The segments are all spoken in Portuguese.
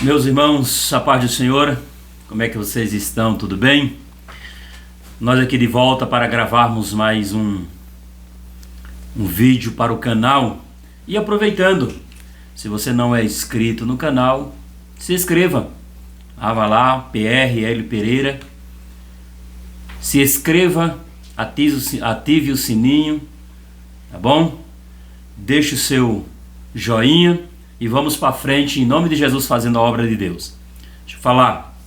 Meus irmãos, a paz do Senhor, como é que vocês estão? Tudo bem? Nós aqui de volta para gravarmos mais um vídeo para o canal. E aproveitando, se você não é inscrito no canal, se inscreva. Vá lá, PRL Pereira. Se inscreva, ative o sininho, tá bom? Deixe o seu joinha. E vamos para frente, em nome de Jesus, fazendo a obra de Deus. Deixa eu falar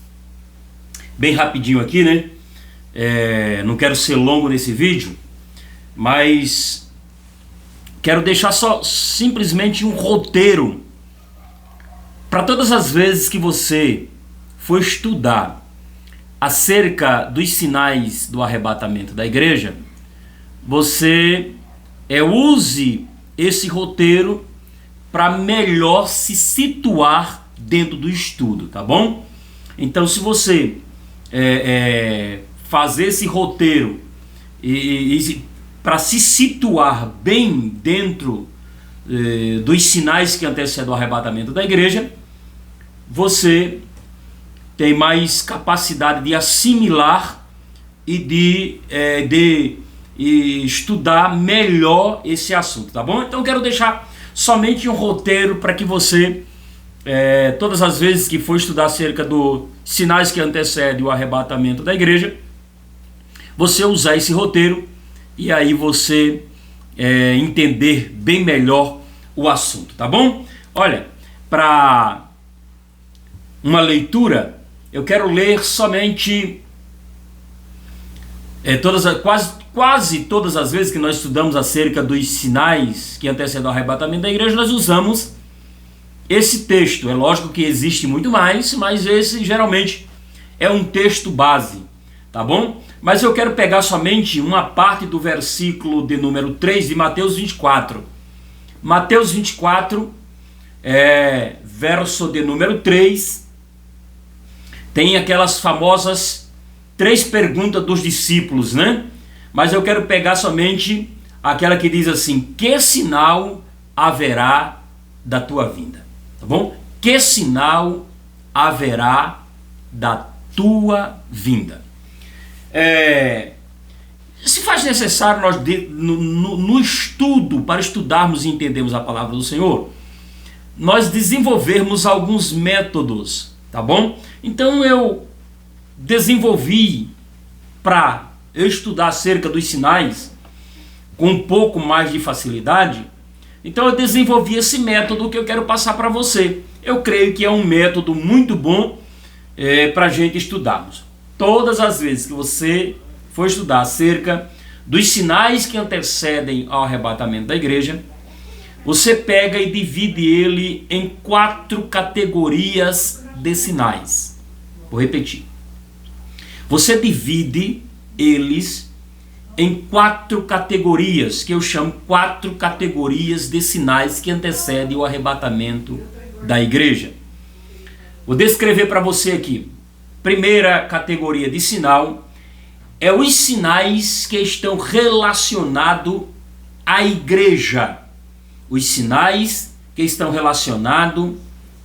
bem rapidinho aqui, né? Não quero ser longo nesse vídeo, mas quero deixar só simplesmente um roteiro para todas as vezes que você for estudar acerca dos sinais do arrebatamento da igreja, você use esse roteiro para melhor se situar dentro do estudo, tá bom? Então, se você fazer esse roteiro para se situar bem dentro dos sinais que antecedem o arrebatamento da igreja, você tem mais capacidade de assimilar e de estudar melhor esse assunto, tá bom? Então, eu quero deixar somente um roteiro para que você, todas as vezes que for estudar acerca dos sinais que antecedem o arrebatamento da igreja, você usar esse roteiro e aí você entender bem melhor o assunto, tá bom? Olha, para uma leitura, eu quero ler somente quase todas as vezes que nós estudamos acerca dos sinais que antecedem o arrebatamento da igreja, nós usamos esse texto. É lógico que existe muito mais, mas esse geralmente é um texto base, tá bom? Mas eu quero pegar somente uma parte do versículo de número 3 de Mateus 24. Mateus 24, verso de número 3, tem aquelas famosas 3 perguntas dos discípulos, né? Mas eu quero pegar somente aquela que diz assim: que sinal haverá da tua vinda? Tá bom? Que sinal haverá da tua vinda? Se faz necessário nós, no estudo, para estudarmos e entendermos a palavra do Senhor, nós desenvolvermos alguns métodos, tá bom? Então eu desenvolvi para eu estudar acerca dos sinais com um pouco mais de facilidade. Então eu desenvolvi esse método que eu quero passar para você. Eu creio que é um método muito bom para a gente estudarmos. Todas as vezes que você for estudar acerca dos sinais que antecedem ao arrebatamento da igreja, você pega e divide ele em 4 categorias de sinais. Vou repetir. Você divide eles em 4 categorias, que eu chamo 4 categorias de sinais que antecedem o arrebatamento da igreja. Vou descrever para você aqui. Primeira categoria de sinal é os sinais que estão relacionados à igreja. Os sinais que estão relacionados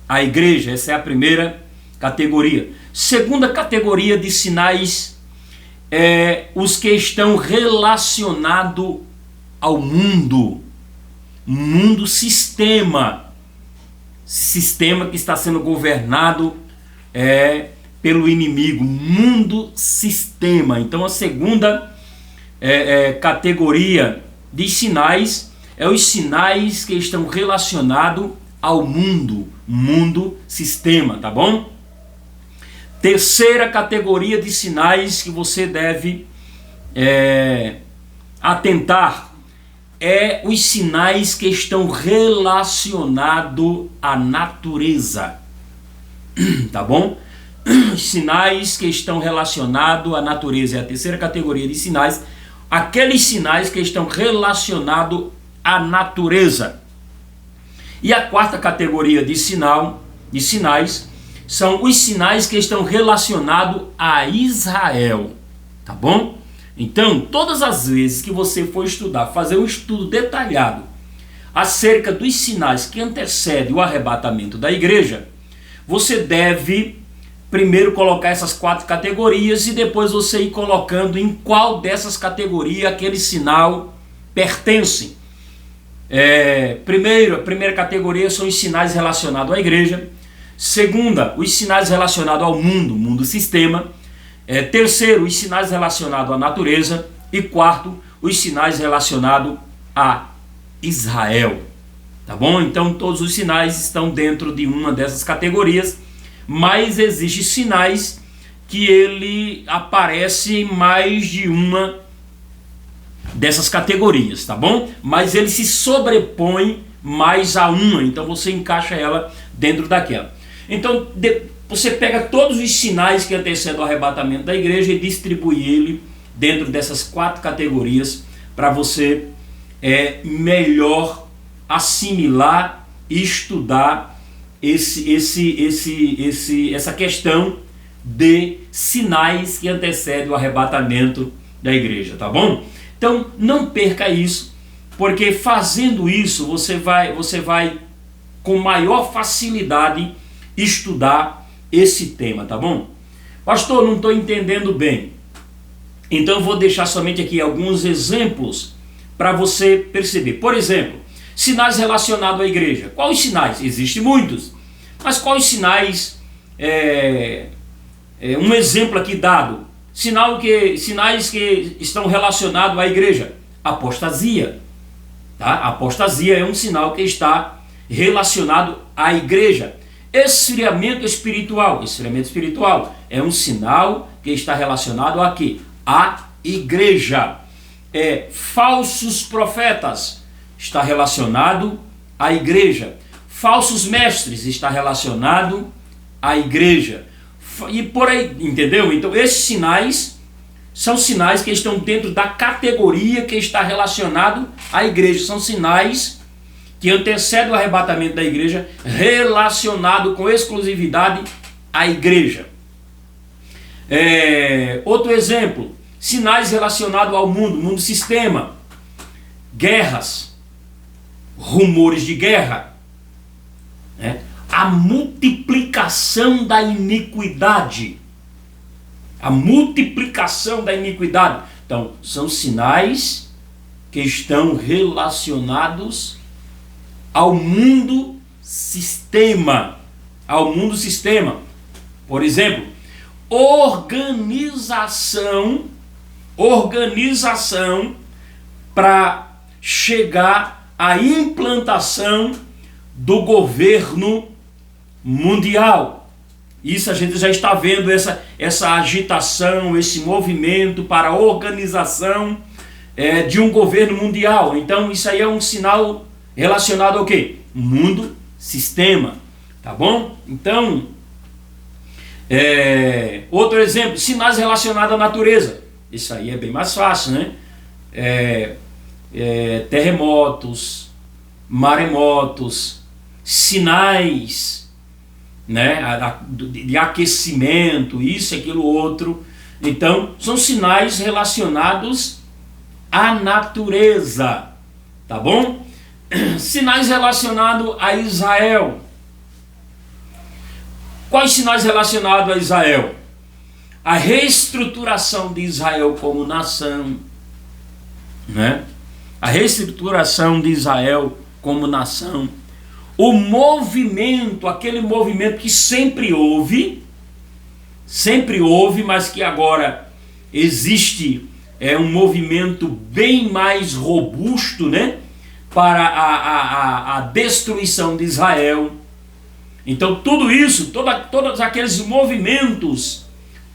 à igreja. Essa é a primeira categoria. Segunda categoria de sinais os que estão relacionados ao mundo. Mundo sistema que está sendo governado pelo inimigo. Mundo sistema. Então a segunda categoria de sinais os sinais que estão relacionados ao mundo. Mundo sistema, tá bom? Terceira categoria de sinais que você deve atentar os sinais que estão relacionados à natureza, tá bom? Os sinais que estão relacionados à natureza é a terceira categoria de sinais, aqueles sinais que estão relacionados à natureza. E a quarta categoria de sinais são os sinais que estão relacionados a Israel, tá bom? Então, todas as vezes que você for estudar, fazer um estudo detalhado acerca dos sinais que antecedem o arrebatamento da igreja, você deve primeiro colocar essas 4 categorias e depois você ir colocando em qual dessas categorias aquele sinal pertence. A primeira categoria são os sinais relacionados à igreja. Segunda, os sinais relacionados ao mundo sistema. Terceiro, os sinais relacionados à natureza. E quarto, os sinais relacionados a Israel. Tá bom? Então todos os sinais estão dentro de uma dessas categorias, mas existem sinais que ele aparece em mais de uma dessas categorias, tá bom? Mas ele se sobrepõe mais a uma, então você encaixa ela dentro daquela. Então você pega todos os sinais que antecedem o arrebatamento da igreja e distribui ele dentro dessas 4 categorias para você melhor assimilar e estudar essa questão de sinais que antecedem o arrebatamento da igreja, tá bom? Então não perca isso, porque fazendo isso você vai com maior facilidade estudar esse tema, tá bom? Pastor, não estou entendendo bem. Então eu vou deixar somente aqui alguns exemplos para você perceber. Por exemplo, sinais relacionados à igreja. Quais sinais? Existem muitos. Mas quais sinais? Um exemplo aqui dado. Sinais que estão relacionados à igreja. Apostasia. Tá? Apostasia é um sinal que está relacionado à igreja. Esfriamento espiritual. Esfriamento espiritual é um sinal que está relacionado a quê? À igreja. Falsos profetas está relacionado à igreja. Falsos mestres está relacionado à igreja. E por aí, entendeu? Então esses sinais são sinais que estão dentro da categoria que está relacionado à igreja. São sinais que antecedem o arrebatamento da igreja, relacionado com exclusividade à igreja. Outro exemplo, sinais relacionados ao mundo sistema, guerras, rumores de guerra, a multiplicação da iniquidade. A multiplicação da iniquidade. Então, são sinais que estão relacionados ao mundo sistema. Ao mundo sistema. Por exemplo, organização para chegar à implantação do governo mundial. Isso a gente já está vendo, essa agitação, esse movimento para a organização de um governo mundial. Então isso aí é um sinal relacionado ao quê? Mundo sistema. Tá bom? Então, outro exemplo, sinais relacionados à natureza. Isso aí é bem mais fácil, né? Terremotos, maremotos, sinais, né, de aquecimento, isso, aquilo, outro. Então, são sinais relacionados à natureza, tá bom? Sinais relacionados a Israel. Quais sinais relacionados a Israel? A reestruturação de Israel como nação, né? A reestruturação de Israel como nação. O movimento, aquele movimento que sempre houve, mas que agora existe um movimento bem mais robusto, né? Para a destruição de Israel. Então tudo isso, todos aqueles movimentos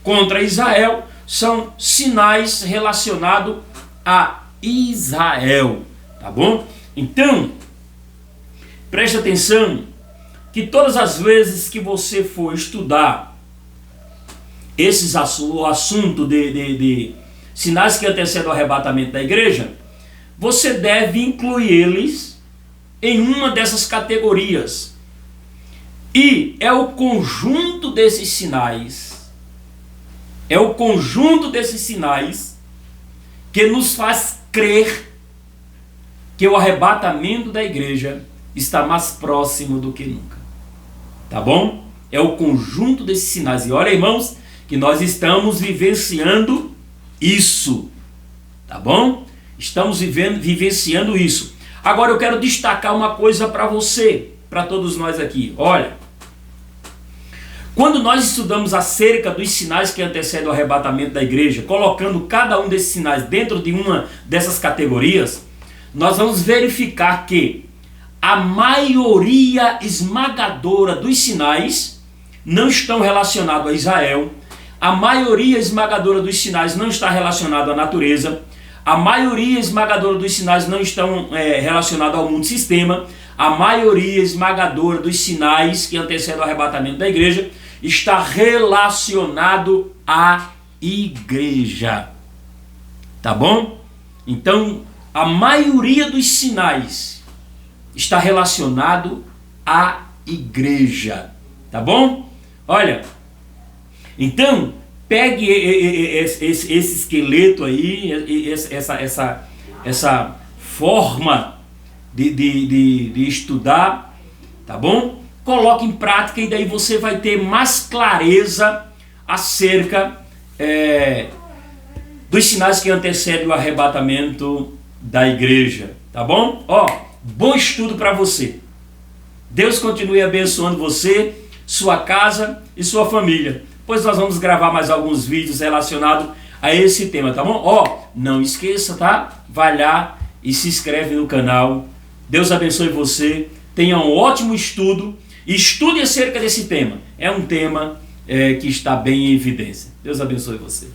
contra Israel são sinais relacionados a Israel, tá bom? Então, preste atenção que todas as vezes que você for estudar o assunto de sinais que antecedem o arrebatamento da igreja, você deve incluir eles em uma dessas categorias. E é o conjunto desses sinais, que nos faz crer que o arrebatamento da igreja está mais próximo do que nunca. Tá bom? É o conjunto desses sinais. E olha, irmãos, que nós estamos vivenciando isso. Tá bom? Estamos vivenciando isso. Agora eu quero destacar uma coisa para você, para todos nós aqui. Olha, quando nós estudamos acerca dos sinais que antecedem o arrebatamento da igreja, colocando cada um desses sinais dentro de uma dessas categorias, nós vamos verificar que a maioria esmagadora dos sinais não estão relacionados a Israel, a maioria esmagadora dos sinais não está relacionada à natureza, a maioria esmagadora dos sinais não estão relacionados ao mundo sistema, a maioria esmagadora dos sinais que antecedem o arrebatamento da igreja está relacionado à igreja. Tá bom? Então, a maioria dos sinais está relacionado à igreja. Tá bom? Olha, então, pegue esse esqueleto aí, essa forma de estudar, tá bom? Coloque em prática e daí você vai ter mais clareza acerca dos sinais que antecedem o arrebatamento da igreja, tá bom? Bom estudo para você. Deus continue abençoando você, sua casa e sua família. Pois nós vamos gravar mais alguns vídeos relacionados a esse tema, tá bom? Não esqueça, tá? Vai lá e se inscreve no canal. Deus abençoe você. Tenha um ótimo estudo. Estude acerca desse tema. É um tema que está bem em evidência. Deus abençoe você.